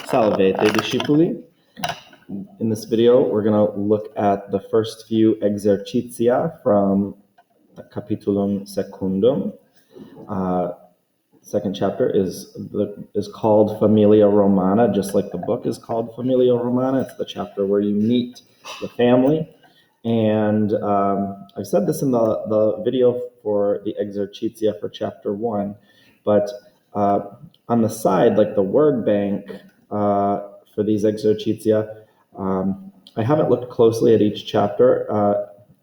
Salve, discipuli. In this video, we're going to look at the first few exercitia from Capitulum Secundum. Second chapter is called Familia Romana, just like the book is called Familia Romana. It's the chapter where you meet the family. And I said this in the video for the Exercitia for chapter 1, but on the side, like the word bank for these Exercitia, I haven't looked closely at each chapter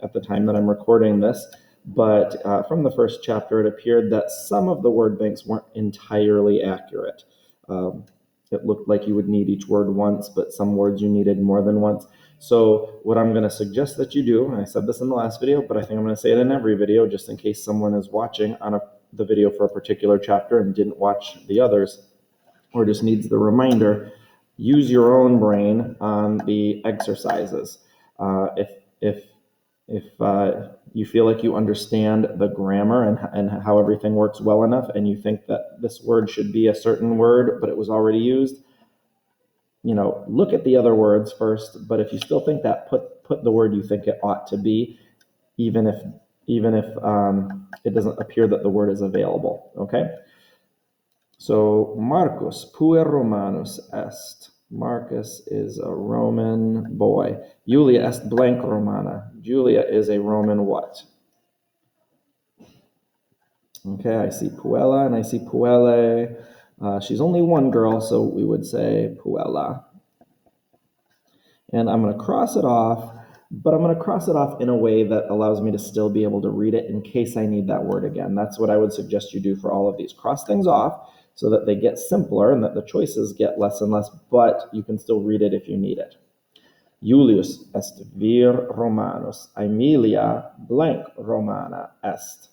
at the time that I'm recording this, but from the first chapter, it appeared that some of the word banks weren't entirely accurate. It looked like you would need each word once, but some words you needed more than once. So what I'm going to suggest that you do, and I said this in the last video, but I think I'm going to say it in every video, just in case someone is watching on the video for a particular chapter and didn't watch the others, or just needs the reminder, use your own brain on the exercises. If you feel like you understand the grammar and how everything works well enough, and you think that this word should be a certain word, but it was already used, look at the other words first. But if you still think that, put the word you think it ought to be, even if it doesn't appear that the word is available. Okay. So Marcus puer Romanus est. Marcus is a Roman boy. Julia est blank Romana. Julia is a Roman what? Okay, I see Puella and I see Puelle. She's only one girl, so we would say Puella. And I'm going to cross it off, but I'm going to cross it off in a way that allows me to still be able to read it in case I need that word again. That's what I would suggest you do for all of these. Cross things off so that they get simpler and that the choices get less and less, but you can still read it if you need it. Julius est vir Romanus. Aemilia blank Romana est.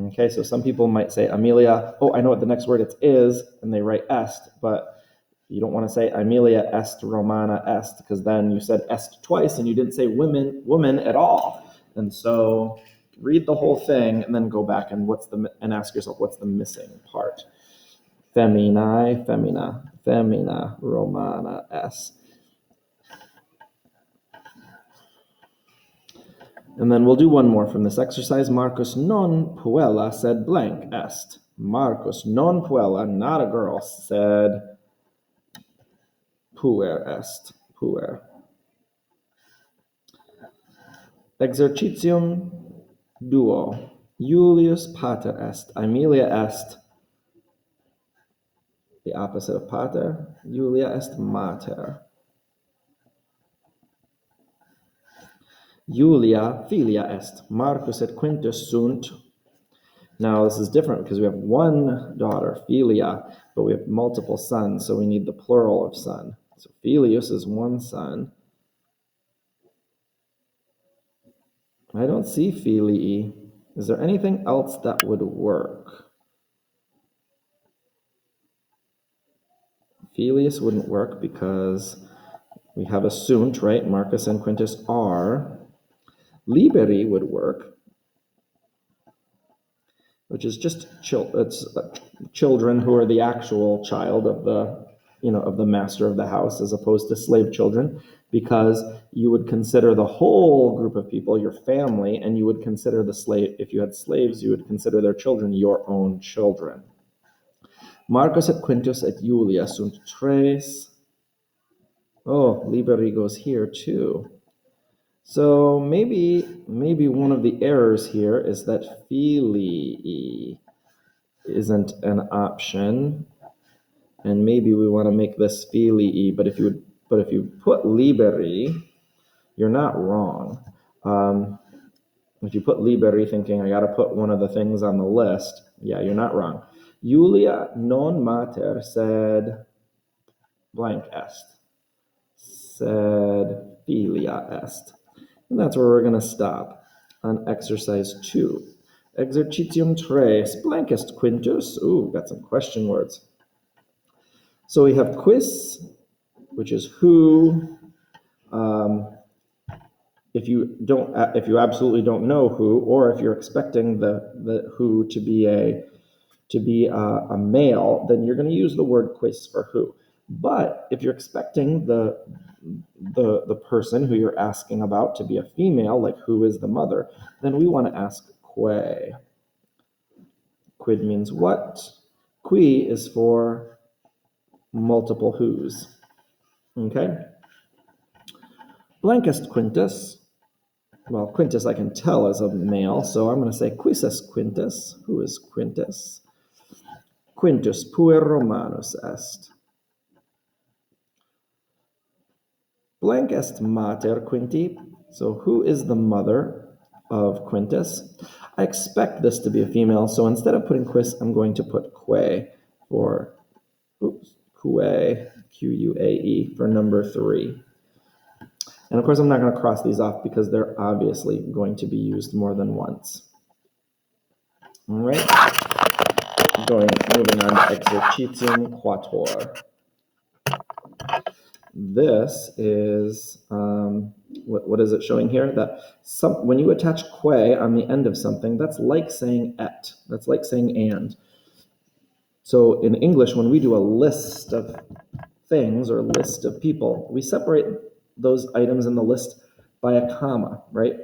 Okay, so some people might say Amelia, I know what the next word is, and they write est, but you don't want to say Amelia est Romana est, because then you said est twice and you didn't say woman at all. And so read the whole thing and then go back and ask yourself, what's the missing part? Feminae, femina Romana est. And then we'll do one more from this exercise. Marcus non puella sed blank est. Marcus non puella, not a girl, said puer est. Puer. Exercitium duo. Julius pater est. Aemilia est. The opposite of pater. Julia est mater. Julia filia est. Marcus et Quintus sunt. Now this is different because we have one daughter, filia, but we have multiple sons, so we need the plural of son. So filius is one son. I don't see filii. Is there anything else that would work? Filius wouldn't work because we have a sunt, right? Marcus and Quintus are. Liberi would work, which is just children who are the actual child of the master of the house, as opposed to slave children, because you would consider the whole group of people your family, and you would consider the slave, if you had slaves, you would consider their children your own children. Marcus et Quintus et Julia sunt tres. Liberi goes here too. So maybe one of the errors here is that filii isn't an option, and maybe we want to make this filii. But if you put liberi, you're not wrong. If you put liberi thinking I got to put one of the things on the list, yeah, you're not wrong. Julia non mater sed blank est. Sed filia est. And that's where we're going to stop on exercise 2. Exercitium 3, blank est Quintus. Got some question words. So we have quis, which is who. If you absolutely don't know who, or if you're expecting the who to be a male, then you're going to use the word quis for who. But if you're expecting the person who you're asking about to be a female, like who is the mother, then we want to ask que. Quid means what? Qui is for multiple whos. Okay? Blank est Quintus. Well, Quintus I can tell is a male, so I'm going to say quis est Quintus. Who is Quintus? Quintus puer Romanus est. Blank est mater Quinti. So who is the mother of Quintus? I expect this to be a female, so instead of putting quis, I'm going to put que for, que, Q-U-A-E, for number 3. And of course, I'm not going to cross these off because they're obviously going to be used more than once. All right, moving on to Exercitium Quator. This is, what is it showing here? That when you attach que on the end of something, that's like saying et. That's like saying and. So in English, when we do a list of things or list of people, we separate those items in the list by a comma, right?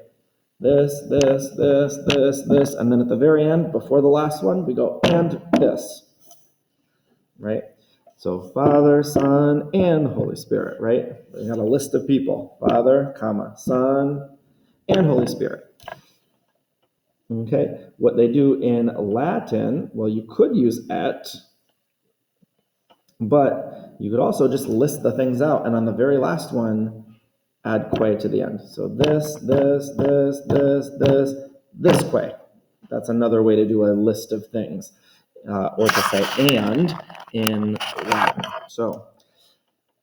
This, and then at the very end, before the last one, we go and this, right? So Father, Son, and Holy Spirit, right? We got a list of people. Father, comma, Son, and Holy Spirit. Okay, what they do in Latin, well, you could use et, but you could also just list the things out, and on the very last one, add que to the end. So this que. That's another way to do a list of things, or to say and in Latin. So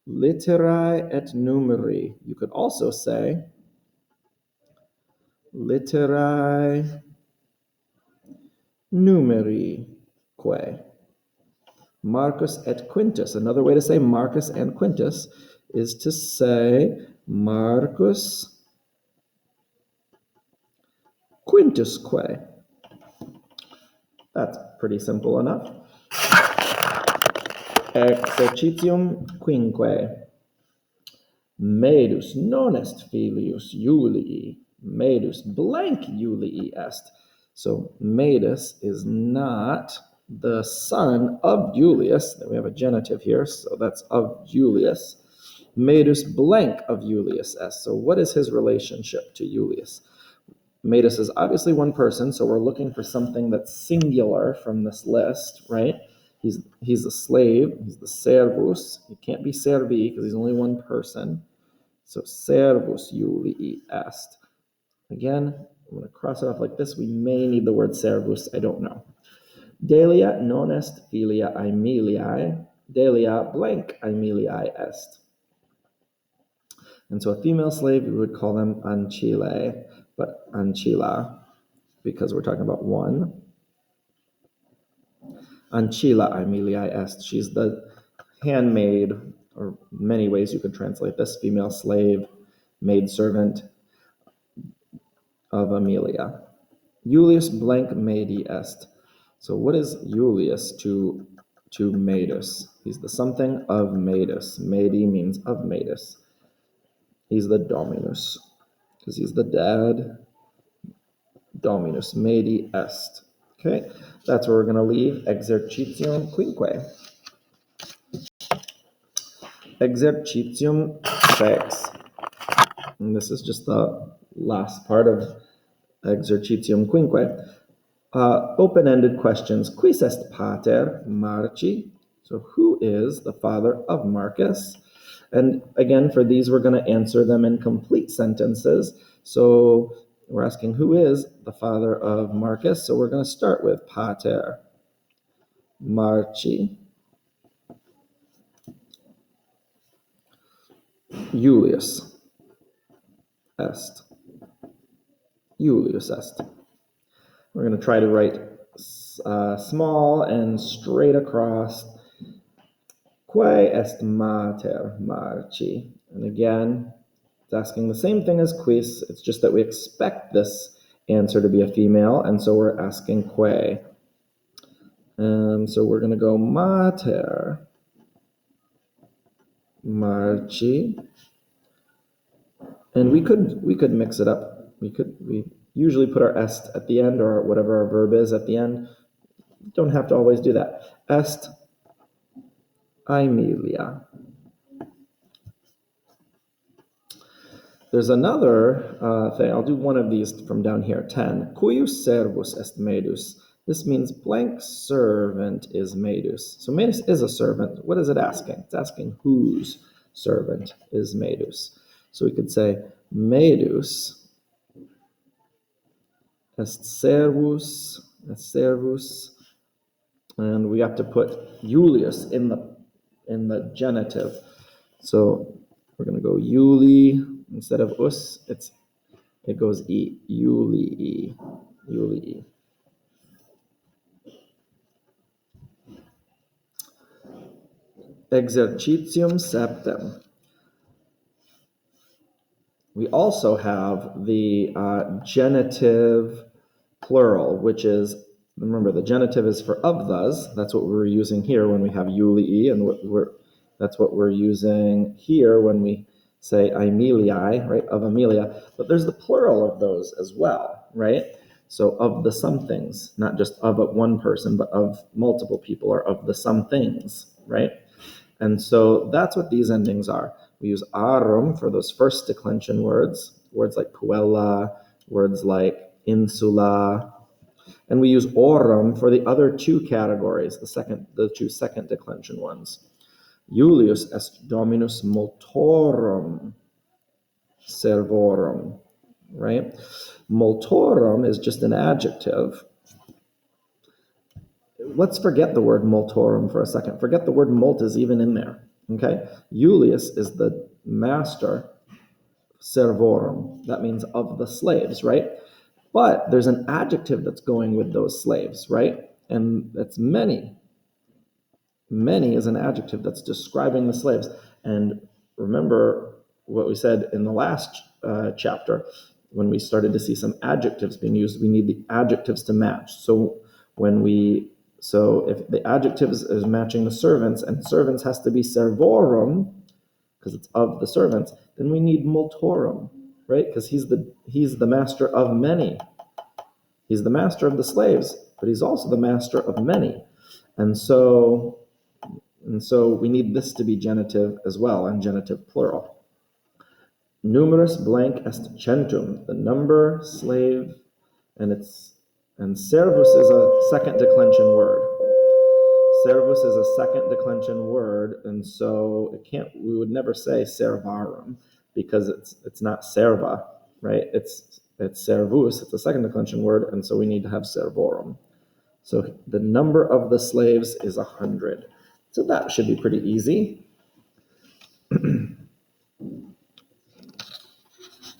literae et numeri. You could also say literae numeri que. Marcus et Quintus. Another way to say Marcus and Quintus is to say Marcus Quintus que. That's pretty simple enough. Exercitium quinque. Medus non est filius Julii. Medus blank Julii est. So Medus is not the son of Julius. We have a genitive here, so that's of Julius. Medus blank of Julius est. So what is his relationship to Julius? Medus is obviously one person, so we're looking for something that's singular from this list, right? He's a slave. He's the servus. He can't be servi because he's only one person. So servus Julii est. Again, I'm going to cross it off like this. We may need the word servus. I don't know. Delia non est filia Aemiliae. Delia blank Aemiliae est. And so a female slave, we would call them ancillae, but ancilla, because we're talking about one. Ancilla Aemiliae est. She's the handmaid, or many ways you could translate this, female slave, maidservant of Aemilia. Julius blank Medi est. So what is Julius to Medus? He's the something of Medus. Medi means of Medus. He's the Dominus, because he's the dad. Dominus Medi est. Okay, that's where we're going to leave Exercitium quinque. Exercitium 6. And this is just the last part of Exercitium quinque. Open-ended questions. Quis est pater Marci? So who is the father of Marcus? And again, for these, we're going to answer them in complete sentences. So we're asking who is the father of Marcus. So we're going to start with pater Marci. Julius est. Julius est. We're going to try to write small and straight across. Quae est mater Marci? And again, it's asking the same thing as quis. It's just that we expect this answer to be a female, and so we're asking quae. So we're going to go mater marci. And we could mix it up. We usually put our est at the end, or whatever our verb is at the end. Don't have to always do that. Est Aemilia. There's another thing. I'll do one of these from down here. 10. Cuius servus est medus. This means blank servant is medus. So medus is a servant. What is it asking? It's asking whose servant is medus. So we could say medus est servus, and we have to put Julius in the genitive. So we're going to go Juli instead of us. It goes e. Julii. Exercitium septem. We also have the genitive plural, which is, remember, the genitive is for of those. That's what we're using here when we have Julii, and that's what we're using here when we say Aemiliae, right, of Amelia. But there's the plural of those as well, right? So of the somethings, not just of one person, but of multiple people, or of the somethings, right? And so that's what these endings are. We use arum for those first declension words like puella, words like insula, and we use orum for the other two categories, the two second declension ones. Julius est dominus multorum servorum, right? Multorum is just an adjective. Let's forget the word multorum for a second. Forget the word mult is even in there, okay? Julius is the master servorum. That means of the slaves, right? But there's an adjective that's going with those slaves, right? And that's many. Many is an adjective that's describing the slaves. And remember what we said in the last chapter, when we started to see some adjectives being used, we need the adjectives to match. So if the adjectives is matching the servants, and servants has to be servorum, because it's of the servants, then we need multorum, right? Because he's the master of many. He's the master of the slaves, but he's also the master of many. And so we need this to be genitive as well, and genitive plural. Numerus blank est centum, the number, slave, and servus is a second declension word. Servus is a second declension word, and so we would never say servarum, because it's not serva, right? It's servus, it's a second declension word, and so we need to have servorum. So the number of the slaves is 100. So that should be pretty easy.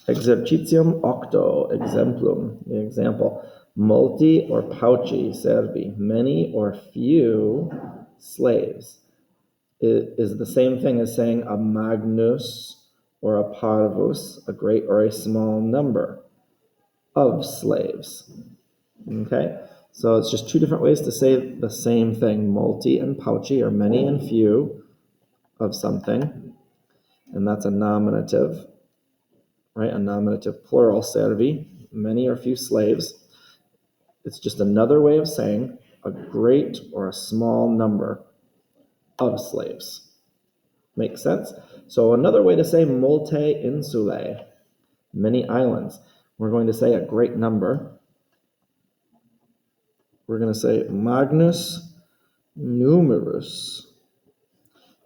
Exercitium octo, exemplum, the example. Multi or pauci servi, many or few slaves. It is the same thing as saying a magnus or a parvus, a great or a small number of slaves. Okay? So it's just two different ways to say the same thing. Multi and pauci are many and few of something, and that's a nominative, right? A nominative plural, servi, many or few slaves. It's just another way of saying a great or a small number of slaves. Makes sense? So another way to say multe insulae, many islands. We're going to say a great number. We're going to say magnus numerus.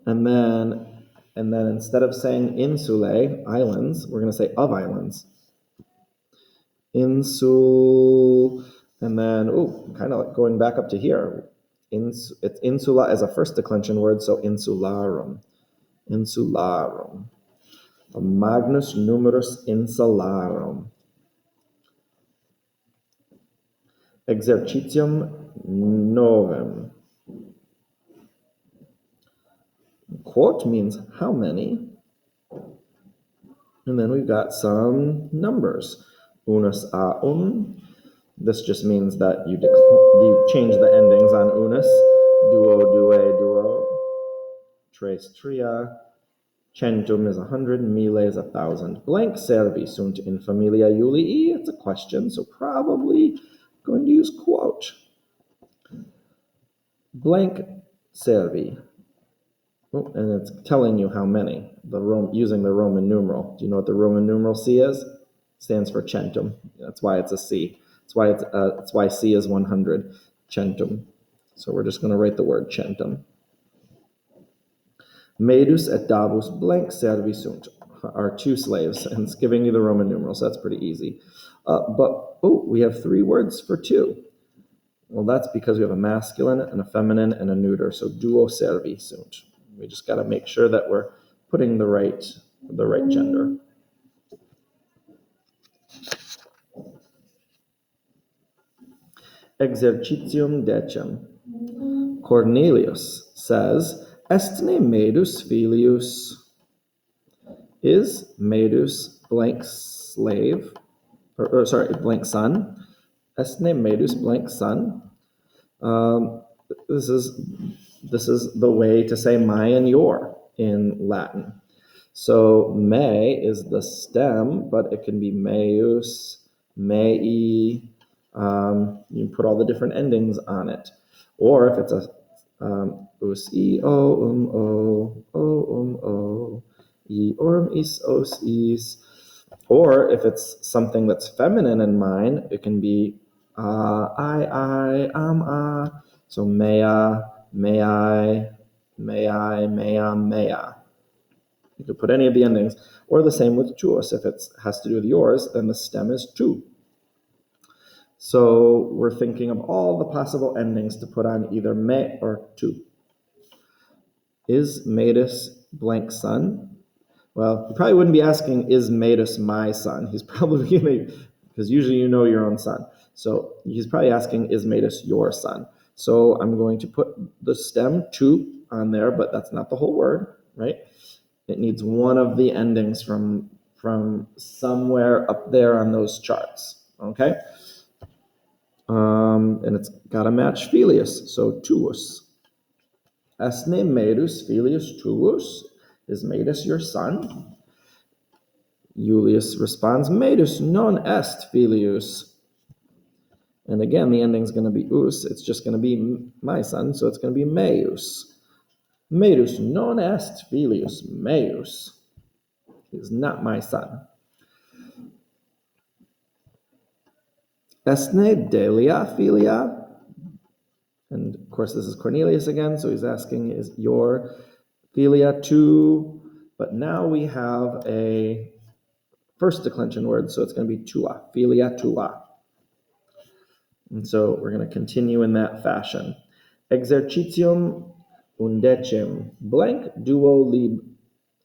And then instead of saying insulae, islands, we're going to say of islands. Insul, and then, kind of like going back up to here. It's insula as a first declension word, so insularum. Insularum. Magnus numerus insularum. Exercitium novem. Quot means how many. And then we've got some numbers. Unus aum. This just means that you change the endings on unus. Duo, due, duo. Tres, tria. Centum is 100, mille is 1,000. Blank servi sunt in familia Julii? It's a question, so probably going to use quote. Blank servi. Oh, and it's telling you how many, using the Roman numeral. Do you know what the Roman numeral C is? It stands for centum. That's why it's a C. That's why C is 100, centum. So we're just going to write the word centum. Medus et Davus blank servi sunt are two slaves, and it's giving you the Roman numeral, so that's pretty easy. We have 3 words for 2. Well, that's because we have a masculine and a feminine and a neuter, so duo servi sunt. We just got to make sure that we're putting the right gender. Exercitium decem. Cornelius says, Estne medus filius. Is medus blank slave, blank son? Estne medus blank son. This is the way to say my and your in Latin. So me is the stem, but it can be meus, mei. You can put all the different endings on it. Or if it's a us, I, o, o, I, is, os, is. Or if it's something that's feminine in mine, it can be I, am. So mea, may I. You could put any of the endings, or the same with tuos. If it has to do with yours, then the stem is tu. So we're thinking of all the possible endings to put on either me or tu. Is Medus blank son? Well, you probably wouldn't be asking, is Medus my son? He's probably going to, because usually you know your own son. So he's probably asking, is Medus your son? So I'm going to put the stem tu on there, but that's not the whole word, right? It needs one of the endings from somewhere up there on those charts, okay? And it's got to match filius, so tuus. Esne medus filius tuus? Is Medus your son? Julius responds, Medus non est filius. And again, the ending is going to be us. It's just going to be my son, so it's going to be meus. Medus non est filius meus. He is not my son. Esne delia filia? And of course, this is Cornelius again, so he's asking, is your filia tu? But now we have a first declension word, so it's going to be tua, filia tua. And so we're going to continue in that fashion. Exercitium undecim, blank duo lib.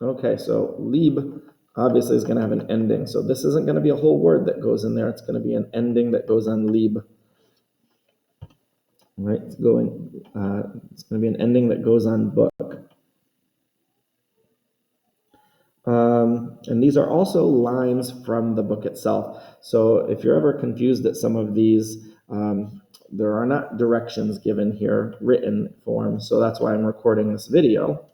Okay, so lib obviously is going to have an ending. So this isn't going to be a whole word that goes in there. It's going to be an ending that goes on lib. Right, it's going to be an ending that goes on book. And these are also lines from the book itself. So if you're ever confused at some of these, there are not directions given here, written form. So that's why I'm recording this video,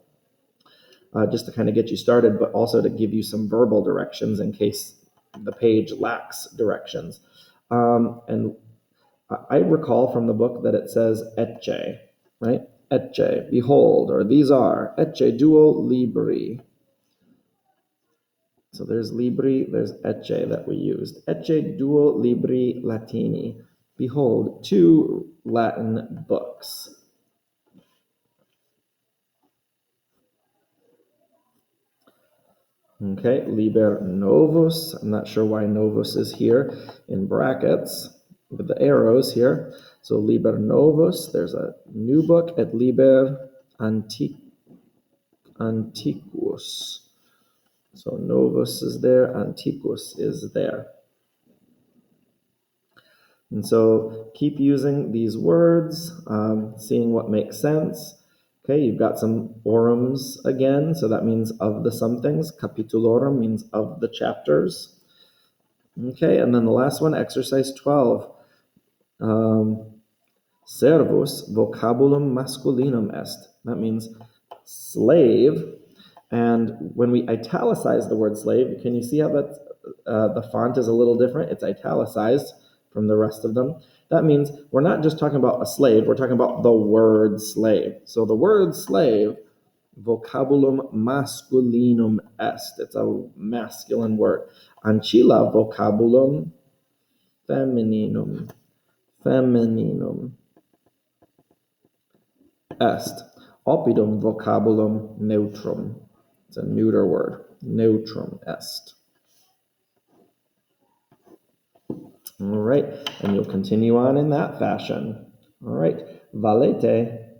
just to kind of get you started, but also to give you some verbal directions in case the page lacks directions. And I recall from the book that it says ecce, right? Ecce, behold, or these are, ecce duo libri. So there's libri, there's ecce that we used. Ecce duo libri latini. Behold, 2 Latin books. Okay, liber novus. I'm not sure why novus is here in brackets with the arrows here. So liber novus, there's a new book, et liber antiquus. So novus is there, antiquus is there. And so keep using these words, seeing what makes sense. Okay, you've got some orums again, so that means of the somethings. Capītulorum means of the chapters. Okay, and then the last one, exercise 12. Servus vocabulum masculinum est. That means slave, And when we italicize the word slave, can you see how that's, the font is a little different? It's italicized from the rest of them. That means we're not just talking about a slave, we're talking about the word slave. So the word slave, vocabulum masculinum est. It's a masculine word. Ancilla vocabulum femininum est. Oppidum vocabulum neutrum. It's a neuter word. Neutrum est. All right, and you'll continue on in that fashion. All right, valete